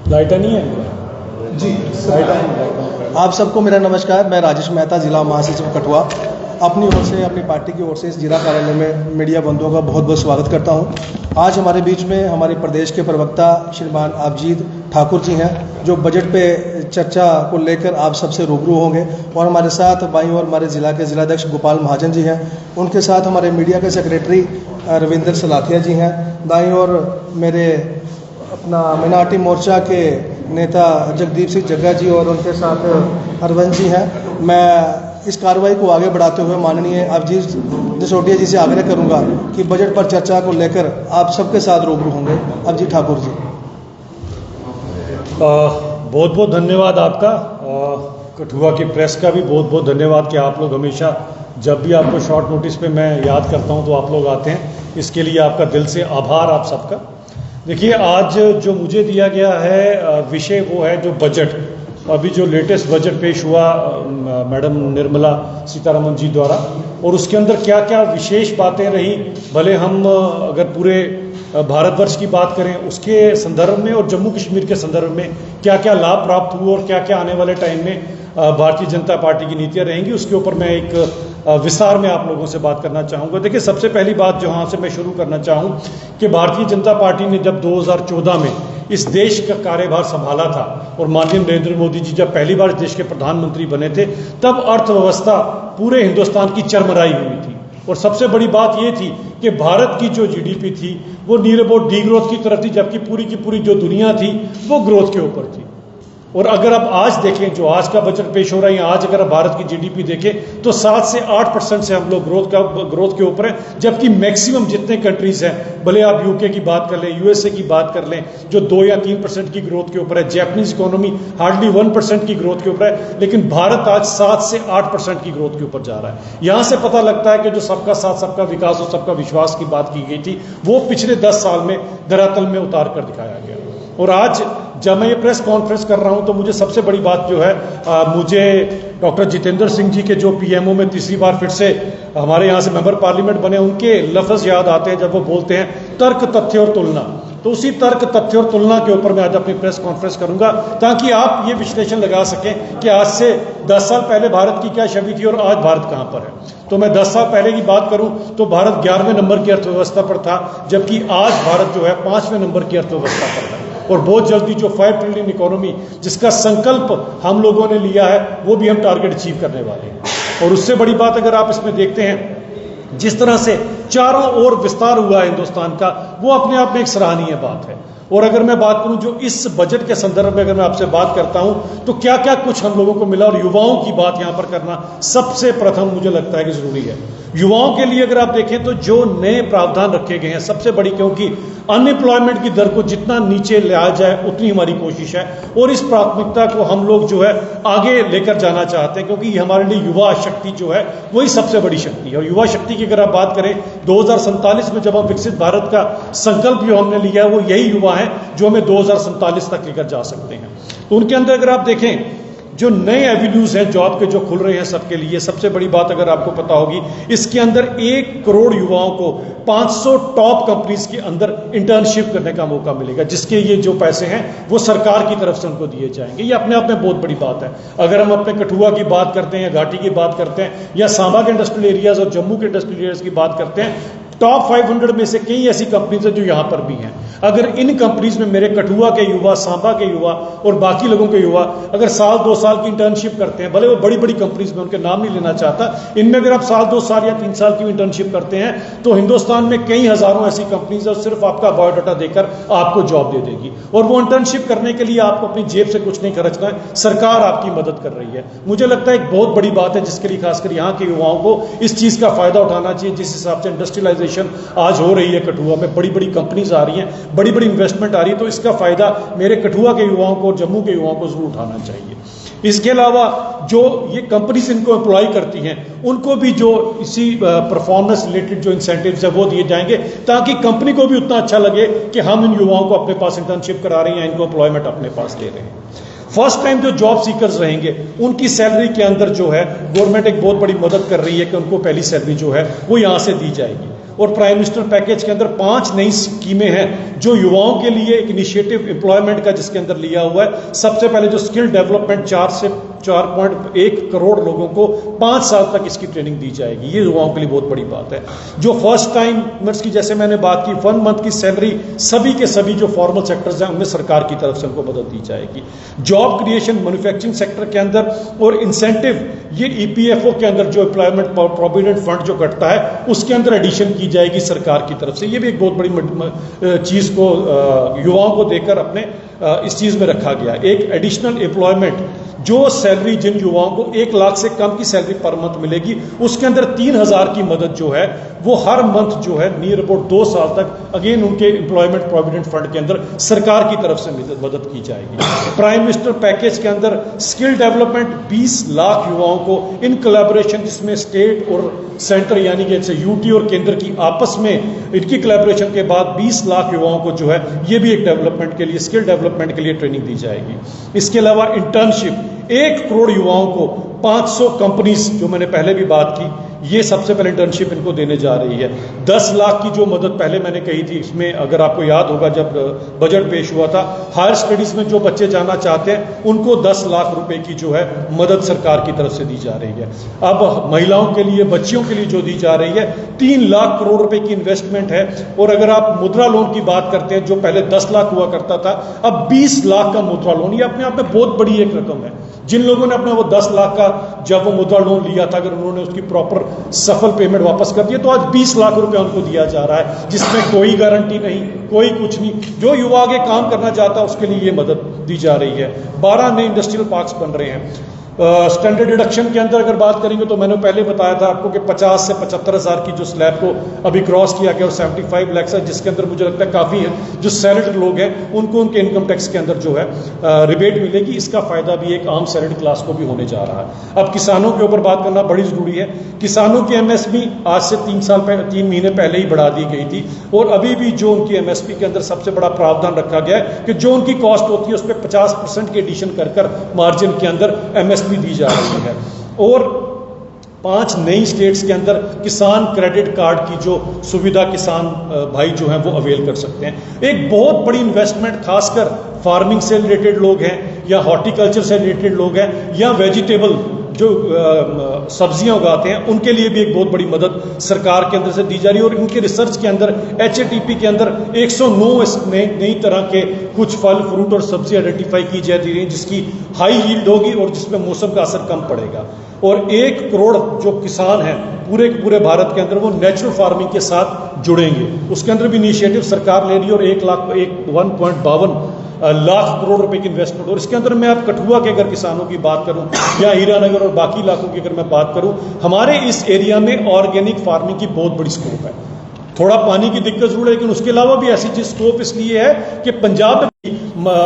Lighter नहीं है जी। आप सबको मेरा नमस्कार। मैं राजेश मेहता, जिला महासचिव कठुआ, अपनी ओर से, अपनी पार्टी की ओर से इस जिला कार्यालय में मीडिया बंधुओं का बहुत बहुत स्वागत करता हूं। आज हमारे बीच में हमारे प्रदेश के प्रवक्ता श्रीमान अभिजीत ठाकुर जी हैं, जो बजट पे चर्चा को लेकर आप सबसे रूबरू होंगे। और हमारे साथ बाईं ओर हमारे जिला के जिलाध्यक्ष गोपाल महाजन जी हैं, उनके साथ हमारे मीडिया के सेक्रेटरी रविंद्र सलाथिया जी हैं। दाईं ओर मेरे अपना मिनाटी मोर्चा के नेता जगदीप सिंह जग्गा जी और उनके साथ हरवंश जी हैं। मैं इस कार्रवाई को आगे बढ़ाते हुए माननीय अभिजीत जसोटिया जी से आग्रह करूंगा कि बजट पर चर्चा को लेकर आप सबके साथ रूबरू होंगे। अभिजीत ठाकुर जी। बहुत बहुत धन्यवाद आपका। कठुआ की प्रेस का भी बहुत बहुत धन्यवाद कि आप लोग हमेशा जब भी आपको शॉर्ट नोटिस पे मैं याद करता हूं तो आप लोग आते हैं। इसके लिए आपका दिल से आभार आप सबका। देखिए, आज जो मुझे दिया गया है विषय वो है जो बजट, अभी जो लेटेस्ट बजट पेश हुआ मैडम निर्मला सीतारमण जी द्वारा, और उसके अंदर क्या क्या विशेष बातें रही। भले हम अगर पूरे भारतवर्ष की बात करें उसके संदर्भ में और जम्मू कश्मीर के संदर्भ में क्या क्या लाभ प्राप्त हुए और क्या क्या आने वाले टाइम में भारतीय जनता पार्टी की नीतियां रहेंगी, उसके ऊपर मैं एक विस्तार में आप लोगों से बात करना चाहूँगा। देखिए, सबसे पहली बात जो यहाँ से मैं शुरू करना चाहूँ कि भारतीय जनता पार्टी ने जब 2014 में इस देश का कार्यभार संभाला था और माननीय नरेंद्र मोदी जी जब पहली बार देश के प्रधानमंत्री बने थे, तब अर्थव्यवस्था पूरे हिंदुस्तान की चरमराई हुई थी। और सबसे बड़ी बात ये थी कि भारत की जो जीडीपी थी वो नियर अबाउट डी ग्रोथ की तरफ थी, जबकि पूरी की पूरी जो दुनिया थी वो ग्रोथ के ऊपर थी। और अगर आप आज देखें, जो आज का बजट पेश हो रहा है, आज अगर आप भारत की जीडीपी देखें तो 7 से 8% से हम लोग ग्रोथ के ऊपर है, जबकि मैक्सिमम जितने कंट्रीज हैं, भले आप यूके की बात कर लें, यूएसए की बात कर लें, जो 2 या 3% की ग्रोथ के ऊपर है, जैपनीज इकोनॉमी हार्डली 1% की ग्रोथ के ऊपर है, लेकिन भारत आज 7 से 8% की ग्रोथ के ऊपर जा रहा है। यहां से पता लगता है कि जो सबका साथ सबका विकास और सबका विश्वास की बात की गई थी वो पिछले 10 साल में धरातल में उतार कर दिखाया गया। और आज जब मैं ये प्रेस कॉन्फ्रेंस कर रहा हूं तो मुझे सबसे बड़ी बात जो है, मुझे डॉक्टर जितेंद्र सिंह जी के जो पीएमओ में तीसरी बार फिर से हमारे यहाँ से मेंबर पार्लियामेंट बने, उनके लफ्ज याद आते हैं जब वो बोलते हैं तर्क, तथ्य और तुलना। तो उसी तर्क, तथ्य और तुलना के ऊपर मैं आज अपनी प्रेस कॉन्फ्रेंस करूंगा, ताकि आप ये विश्लेषण लगा सकें कि आज से 10 साल पहले भारत की क्या छवि थी और आज भारत कहां पर है। तो मैं 10 साल पहले की बात करूं तो भारत 11वें नंबर की अर्थव्यवस्था पर था, जबकि आज भारत जो है 5वें नंबर की अर्थव्यवस्था पर है। और बहुत जल्दी जो 5 ट्रिलियन इकोनॉमी जिसका संकल्प हम लोगों ने लिया है, वो भी हम टारगेट अचीव करने वाले हैं। और उससे बड़ी बात अगर आप इसमें देखते हैं, जिस तरह से चारों ओर विस्तार हुआ है हिंदुस्तान का, वो अपने आप में एक सराहनीय बात है। और अगर मैं बात करूं जो इस बजट के संदर्भ में अगर मैं आपसे बात करता हूं तो क्या क्या कुछ हम लोगों को मिला, और युवाओं की बात यहां पर करना सबसे प्रथम मुझे लगता है कि जरूरी है। युवाओं के लिए अगर आप देखें तो जो नए प्रावधान रखे गए हैं सबसे बड़ी, क्योंकि अनएम्प्लॉयमेंट की दर को जितना नीचे लाया जाए उतनी हमारी कोशिश है, और इस प्राथमिकता को हम लोग जो है आगे लेकर जाना चाहते हैं, क्योंकि हमारे लिए युवा शक्ति जो है वही सबसे बड़ी शक्ति है। और युवा शक्ति की अगर आप बात करें 2047 में जब हम विकसित भारत का संकल्प जो हमने लिया है, वो यही युवा है जो हमें 2047 तक लेकर जा सकते हैं। तो उनके अंदर अगर आप देखें जो नए एवेन्यूज हैं जॉब के जो खुल रहे हैं सबके लिए, सबसे बड़ी बात अगर आपको पता होगी, इसके अंदर 1 करोड़ युवाओं को 500 टॉप कंपनीज के अंदर इंटर्नशिप करने का मौका मिलेगा, जिसके ये जो पैसे हैं वो सरकार की तरफ से उनको दिए जाएंगे। ये अपने आप में बहुत बड़ी बात है। अगर हम अपने कठुआ की बात करते हैं या घाटी की बात करते हैं या सांबा के इंडस्ट्रियल एरियाज और जम्मू के इंडस्ट्रियल एरियाज की बात करते हैं, टॉप 500 में से कई ऐसी कंपनीज हैं जो यहां पर भी हैं। अगर इन कंपनीज में मेरे कठुआ के युवा, सांबा के युवा और बाकी लोगों के युवा अगर 1-2 साल की इंटर्नशिप करते हैं, भले वो बड़ी बड़ी कंपनीज में, उनके नाम नहीं लेना चाहता, इनमें अगर आप 1-2 साल या 3 साल की इंटर्नशिप करते हैं तो हिंदुस्तान में कई हजारों ऐसी कंपनीज है, सिर्फ आपका बायोडाटा देकर आपको जॉब दे देगी। और वो इंटर्नशिप करने के लिए आपको अपनी जेब से कुछ नहीं खर्चना है, सरकार आपकी मदद कर रही है। मुझे लगता है एक बहुत बड़ी बात है जिसके लिए खासकर यहाँ के युवाओं को इस चीज का फायदा उठाना चाहिए। जिस हिसाब से इंडस्ट्रियलाइजेशन आज हो रही है कठुआ में, बड़ी बड़ी कंपनीज आ रही हैं, बड़ी बड़ी इन्वेस्टमेंट आ रही है, तो इसका फायदा मेरे कठुआ के युवाओं को और जम्मू के युवाओं को जरूर उठाना चाहिए। इसके अलावा जो ये कंपनीज इनको एम्प्लॉय करती हैं उनको भी जो इसी परफॉर्मेंस रिलेटेड जो इंसेंटिव्स है वो दिए जाएंगे, ताकि कंपनी को भी उतना अच्छा लगे कि हम इन युवाओं को अपने पास इंटर्नशिप करा रहे हैं, इनको एम्प्लॉयमेंट अपने पास ले रहे हैं। फर्स्ट टाइम जो जॉब सीकर्स रहेंगे उनकी सैलरी के अंदर जो है गवर्नमेंट एक बहुत बड़ी मदद कर रही है कि उनको पहली सैलरी जो है वो यहां से दी जाएगी। और प्राइम मिनिस्टर पैकेज के अंदर 5 नई स्कीमें हैं जो युवाओं के लिए एक इनिशिएटिव एम्प्लॉयमेंट का जिसके अंदर लिया हुआ है। सबसे पहले जो स्किल डेवलपमेंट 4 से 4.1 करोड़ लोगों को 5 साल तक इसकी ट्रेनिंग दी जाएगी। ये युवाओं के लिए बहुत बड़ी बात है। जो फर्स्ट टाइमर्स की जैसे मैंने बात की 1 मंथ की सैलरी सभी के सभी जो फॉर्मल सेक्टर्स हैं उनमें सरकार की तरफ से उनको मदद दी जाएगी। जॉब क्रिएशन मैन्युफैक्चरिंग सेक्टर के अंदर और इंसेंटिव ये ईपीएफओ के अंदर जो एम्प्लॉयमेंट प्रोविडेंट फंड जो कटता है उसके अंदर एडिशन की जाएगी सरकार की तरफ से। ये भी एक बहुत बड़ी चीज को युवाओं को देकर अपने इस चीज में रखा गया। एक एडिशनल एम्प्लॉयमेंट जो सैलरी जिन युवाओं को 1 लाख से कम की सैलरी पर मंथ मिलेगी उसके अंदर 3,000 की मदद जो है वो हर मंथ जो है नियर अबाउट 2 साल तक अगेन उनके एम्प्लॉयमेंट प्रोविडेंट फंड के अंदर सरकार की तरफ से मदद की जाएगी। प्राइम मिनिस्टर पैकेज के अंदर स्किल डेवलपमेंट 20 लाख युवाओं को इन कोलैबोरेशन जिसमें स्टेट और सेंटर यानी कि जैसे यूटी और केंद्र की आपस में इनकी कोलैबोरेशन के बाद 20 लाख युवाओं को जो है ये भी एक डेवलपमेंट के लिए स्किल डेवलपमेंट के लिए ट्रेनिंग दी जाएगी। इसके अलावा इंटर्नशिप 1 करोड़ युवाओं को 500 कंपनीज जो मैंने पहले भी बात की ये सबसे पहले इंटर्नशिप इनको देने जा रही है। 10 लाख की जो मदद पहले मैंने कही थी इसमें अगर आपको याद होगा जब बजट पेश हुआ था हायर स्टडीज में जो बच्चे जाना चाहते हैं उनको 10 लाख रुपए की जो है मदद सरकार की तरफ से दी जा रही है। अब महिलाओं के लिए बच्चियों के लिए जो दी जा रही है 3 लाख करोड़ रुपए की इन्वेस्टमेंट है। और अगर आप मुद्रा लोन की बात करते हैं जो पहले 10 लाख हुआ करता था अब 20 लाख का मुद्रा लोन, ये अपने आप में बहुत बड़ी एक रकम है। जिन लोगों ने अपना वो 10 लाख का जब वो मुद्रा लोन लिया था अगर उन्होंने उसकी प्रॉपर सफल पेमेंट वापस कर दिया तो आज 20 लाख रुपए उनको दिया जा रहा है जिसमें कोई गारंटी नहीं कोई कुछ नहीं। जो युवा आगे काम करना चाहता है उसके लिए ये मदद दी जा रही है। 12 नए इंडस्ट्रियल पार्क्स बन रहे हैं। स्टैंडर्ड डिडक्शन के अंदर अगर बात करेंगे तो मैंने पहले बताया था आपको कि 50 से 75 हज़ार की जो स्लैब को अभी क्रॉस किया गया और 75 लाख है जिसके अंदर मुझे लगता है काफ़ी है जो सैलरीड लोग हैं उनको उनके इनकम टैक्स के अंदर जो है रिबेट मिलेगी। इसका फायदा भी एक आम सैलरीड क्लास को भी होने जा रहा है। अब किसानों के ऊपर बात करना बड़ी जरूरी है। किसानों की एमएसपी आज से 3 महीने पहले ही बढ़ा दी गई थी और अभी भी जो उनकी एमएसपी के अंदर सबसे बड़ा प्रावधान रखा गया है कि जो उनकी कॉस्ट होती है उस पर 50% की एडिशन कर मार्जिन के अंदर एमएसपी दी जा रही है। और 5 नई स्टेट्स के अंदर किसान क्रेडिट कार्ड की जो सुविधा किसान भाई जो हैं वो अवेल कर सकते हैं। एक बहुत बड़ी इन्वेस्टमेंट खासकर फार्मिंग से रिलेटेड लोग हैं या हॉर्टिकल्चर से रिलेटेड लोग हैं या वेजिटेबल जो सब्जियां उगाते हैं उनके लिए भी एक बहुत बड़ी मदद सरकार के अंदर से दी जा रही है। और इनके रिसर्च के अंदर HATP के अंदर 109 नई तरह के कुछ फल फ्रूट और सब्जी आइडेंटिफाई की जा रही है जिसकी हाई यील्ड होगी और जिसमें मौसम का असर कम पड़ेगा। और 1 करोड़ जो किसान हैं पूरे भारत के अंदर वो नेचुरल फार्मिंग के साथ जुड़ेंगे। उसके अंदर भी इनिशिएटिव सरकार ले रही है और 1.52 लाख करोड़ रुपए की इन्वेस्टमेंट। और इसके अंदर मैं आप कठुआ के अगर किसानों की बात करूं या हीरानगर और बाकी इलाकों की अगर मैं बात करूं हमारे इस एरिया में ऑर्गेनिक फार्मिंग की बहुत बड़ी स्कोप है। थोड़ा पानी की दिक्कत जरूर है लेकिन उसके अलावा भी ऐसी चीज स्कोप इसलिए है कि पंजाब में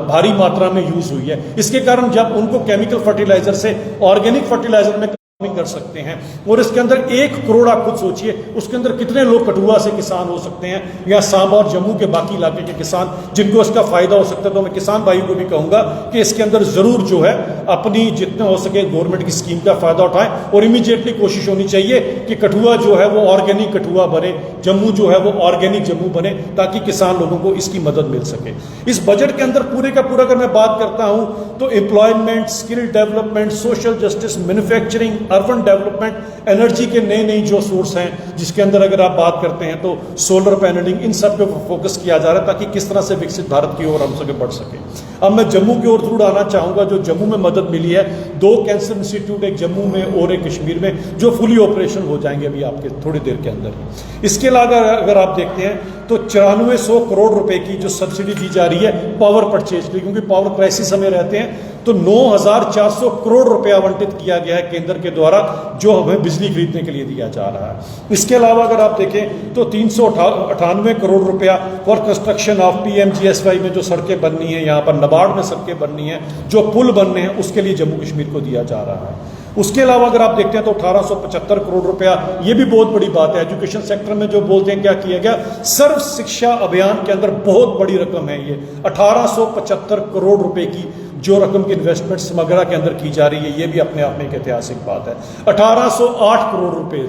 भारी मात्रा में यूज हुई है। इसके कारण जब उनको केमिकल फर्टिलाइजर से ऑर्गेनिक फर्टिलाइजर में कर सकते हैं और इसके अंदर 1 करोड़ आप खुद सोचिए उसके अंदर कितने लोग कठुआ से किसान हो सकते हैं या सांबा और जम्मू के बाकी इलाके के किसान जिनको इसका फायदा हो सकता है। तो मैं किसान भाई को भी कहूंगा कि इसके अंदर जरूर जो है अपनी जितना हो सके गवर्नमेंट की स्कीम का फायदा उठाएं और इमीडिएटली कोशिश होनी चाहिए कि कठुआ जो है वो ऑर्गेनिक कठुआ बने, जम्मू जो है वो ऑर्गेनिक जम्मू बने ताकि किसान लोगों को इसकी मदद मिल सके। इस बजट के अंदर पूरे का पूरा अगर मैं बात करता हूं तो employment, skill development, social justice, manufacturing, urban development, energy के नए जो सोर्स हैं जिसके अंदर अगर आप बात करते हैं तो सोलर पैनलिंग, इन सब पे फोकस किया जा रहा है ताकि किस तरह से विकसित भारत की ओर हम सके बढ़ सके। अब मैं जम्मू की ओर जरूर आना चाहूंगा। जो जम्मू में मदद मिली है 2 कैंसर इंस्टीट्यूट, एक जम्मू में और एक कश्मीर में, जो फुली ऑपरेशन हो जाएंगे अभी आपके थोड़ी देर के अंदर। इसके अलावा अगर आप देखते हैं तो 9400 करोड़ रुपए की जो सब्सिडी दी जा रही है पावर परचेज के लिए, क्योंकि पावर क्राइसिस हमें रहते हैं, तो 9400 करोड़ रुपए आवंटित किया गया है केंद्र के द्वारा जो हमें बिजली खरीदने के लिए दिया जा रहा है। इसके अलावा अगर आप देखें तो 398 करोड़ रुपया फॉर कंस्ट्रक्शन ऑफ PMGSY में जो सड़कें बननी है, यहाँ पर नाबार्ड में सड़कें बननी है, जो पुल बनने हैं, उसके लिए जम्मू कश्मीर को दिया जा रहा है। उसके अलावा अगर आप देखते हैं तो 1875 करोड़ रुपया, ये भी बहुत बड़ी बात है। एजुकेशन सेक्टर में जो बोलते हैं क्या किया गया, सर्व शिक्षा अभियान के अंदर बहुत बड़ी रकम है। ये 1875 करोड़ रुपए की जो रकम की इन्वेस्टमेंट समग्रा के अंदर की जा रही है, ये भी अपने आप में एक ऐतिहासिक बात है। 1808 करोड़ रुपए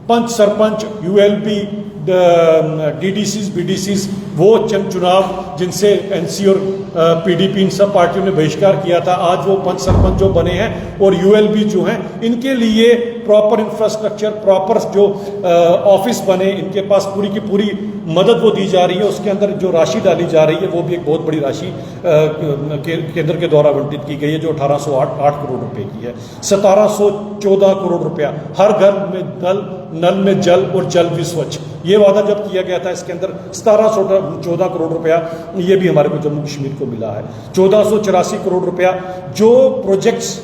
पंच सरपंच, ULP, डीडीसीज बीडीसीज, वो चुनाव जिनसे एनसी और पीडीपी इन सब पार्टियों ने बहिष्कार किया था, आज वो पंच सरपंच जो बने हैं और यूएलबी जो हैं, इनके लिए प्रॉपर इंफ्रास्ट्रक्चर, प्रॉपर जो ऑफिस बने, इनके पास पूरी की पूरी मदद वो दी जा रही है। उसके अंदर जो राशि डाली जा रही है वो भी एक बहुत बड़ी राशि केंद्र के द्वारा आवंटित की गई है, जो 1808 करोड़ रुपए की है। 1714 करोड़ रुपया हर घर में नल में जल और जल भी स्वच्छ, ये वादा जब किया गया था, इसके अंदर 1714 करोड़ रुपया ये भी हमारे को जम्मू कश्मीर को मिला है। 1484 करोड़ रुपया जो प्रोजेक्ट्स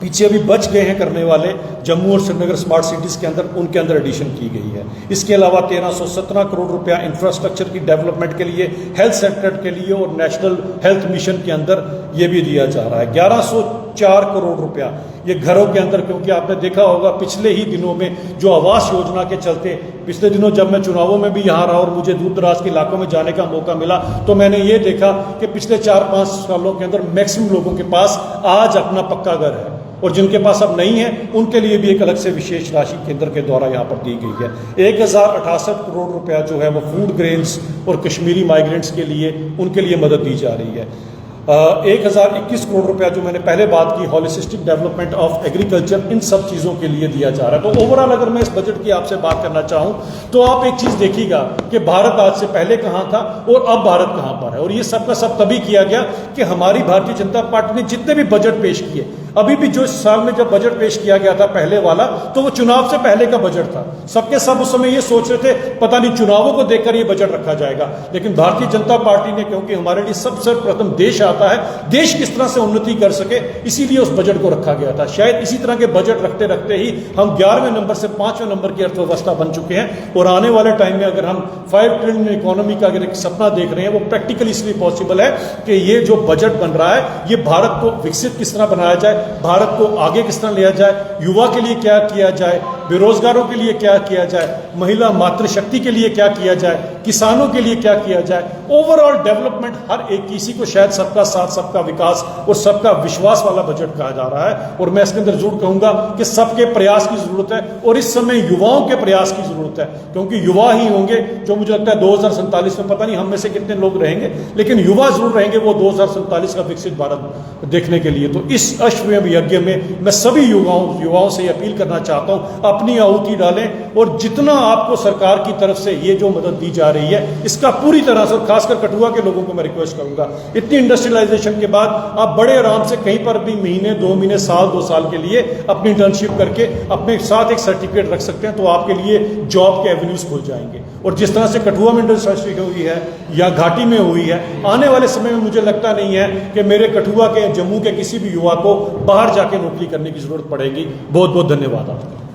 पीछे अभी बच गए हैं करने वाले जम्मू और श्रीनगर स्मार्ट सिटीज़ के अंदर, उनके अंदर एडिशन की गई है। इसके अलावा 1317 करोड़ रुपया इंफ्रास्ट्रक्चर की डेवलपमेंट के लिए, हेल्थ सेक्टर के लिए और नेशनल हेल्थ मिशन के अंदर ये भी दिया जा रहा है। 1104 करोड़ रुपया ये घरों के अंदर, क्योंकि आपने देखा होगा पिछले ही दिनों में जो आवास योजना के चलते, पिछले दिनों जब मैं चुनावों में भी यहाँ रहा और मुझे दूर दराज के इलाकों में जाने का मौका मिला, तो मैंने ये देखा कि पिछले 4-5 सालों के अंदर मैक्सिमम लोगों के पास आज अपना पक्का घर है, और जिनके पास अब नहीं है उनके लिए भी एक अलग से विशेष राशि केंद्र के द्वारा यहाँ पर दी गई है। 1068 करोड़ रुपया जो है वो फूड ग्रेन्स और कश्मीरी माइग्रेंट्स के लिए, उनके लिए मदद दी जा रही है। 1021 करोड़ रुपया जो मैंने पहले बात की, हॉलिस्टिक डेवलपमेंट ऑफ एग्रीकल्चर, इन सब चीज़ों के लिए दिया जा रहा है। तो ओवरऑल अगर मैं इस बजट की आपसे बात करना चाहूँ तो आप एक चीज़ देखिएगा कि भारत आज से पहले कहाँ था और अब भारत कहाँ पर है। और ये सब का सब तभी किया गया कि हमारी भारतीय जनता पार्टी ने जितने भी बजट पेश किए, अभी भी जो इस साल में जब बजट पेश किया गया था पहले वाला, तो वो चुनाव से पहले का बजट था। सबके सब उस समय ये सोच रहे थे पता नहीं चुनावों को देखकर ये बजट रखा जाएगा, लेकिन भारतीय जनता पार्टी ने, क्योंकि हमारे लिए सबसे प्रथम देश आता है, देश किस तरह से उन्नति कर सके, इसीलिए उस बजट को रखा गया था। शायद इसी तरह के बजट रखते रखते ही हम 11वें नंबर से 5वें नंबर की अर्थव्यवस्था बन चुके हैं। और आने वाले टाइम में अगर हम 5 ट्रिलियन इकोनॉमी का अगर एक सपना देख रहे हैं, वो प्रैक्टिकली इसलिए पॉसिबल है कि ये जो बजट बन रहा है, ये भारत को विकसित किस तरह बनाया जाए, भारत को आगे किस तरह लिया जाए, युवा के लिए क्या किया जाए, बेरोजगारों के लिए क्या किया जाए, महिला मातृशक्ति के लिए क्या किया जाए, किसानों के लिए क्या किया जाए, ओवरऑल डेवलपमेंट, हर एक किसी को शायद सबका साथ, सबका विकास और सबका विश्वास वाला बजट कहा जा रहा है। और मैं इसके अंदर जरूर कहूंगा कि सबके प्रयास की जरूरत है, और इस समय युवाओं के प्रयास की जरूरत है, क्योंकि युवा ही होंगे जो, मुझे लगता है 2047 में पता नहीं हम में से कितने लोग रहेंगे, लेकिन युवा जरूर रहेंगे वो 2047 का विकसित भारत देखने के लिए। तो इस अश्वमेध यज्ञ में मैं सभी युवाओं से अपील करना चाहता हूं, अपनी आहुति डालें, और जितना आपको सरकार की तरफ से ये जो मदद दी जा रही है, इसका पूरी तरह से, खासकर कठुआ के लोगों को मैं रिक्वेस्ट करूंगा, इतनी इंडस्ट्रियलाइजेशन के बाद आप बड़े आराम से कहीं पर भी महीने, 2 महीने, साल, 2 साल के लिए अपनी इंटर्नशिप करके अपने साथ एक सर्टिफिकेट रख सकते हैं, तो आपके लिए जॉब के एवेन्यूज खुल जाएंगे। और जिस तरह से कठुआ में इंडस्ट्री हुई है या घाटी में हुई है, आने वाले समय में मुझे लगता नहीं है कि मेरे कठुआ के, जम्मू के किसी भी युवा को बाहर जाके नौकरी करने की जरूरत पड़ेगी। बहुत बहुत धन्यवाद आपका।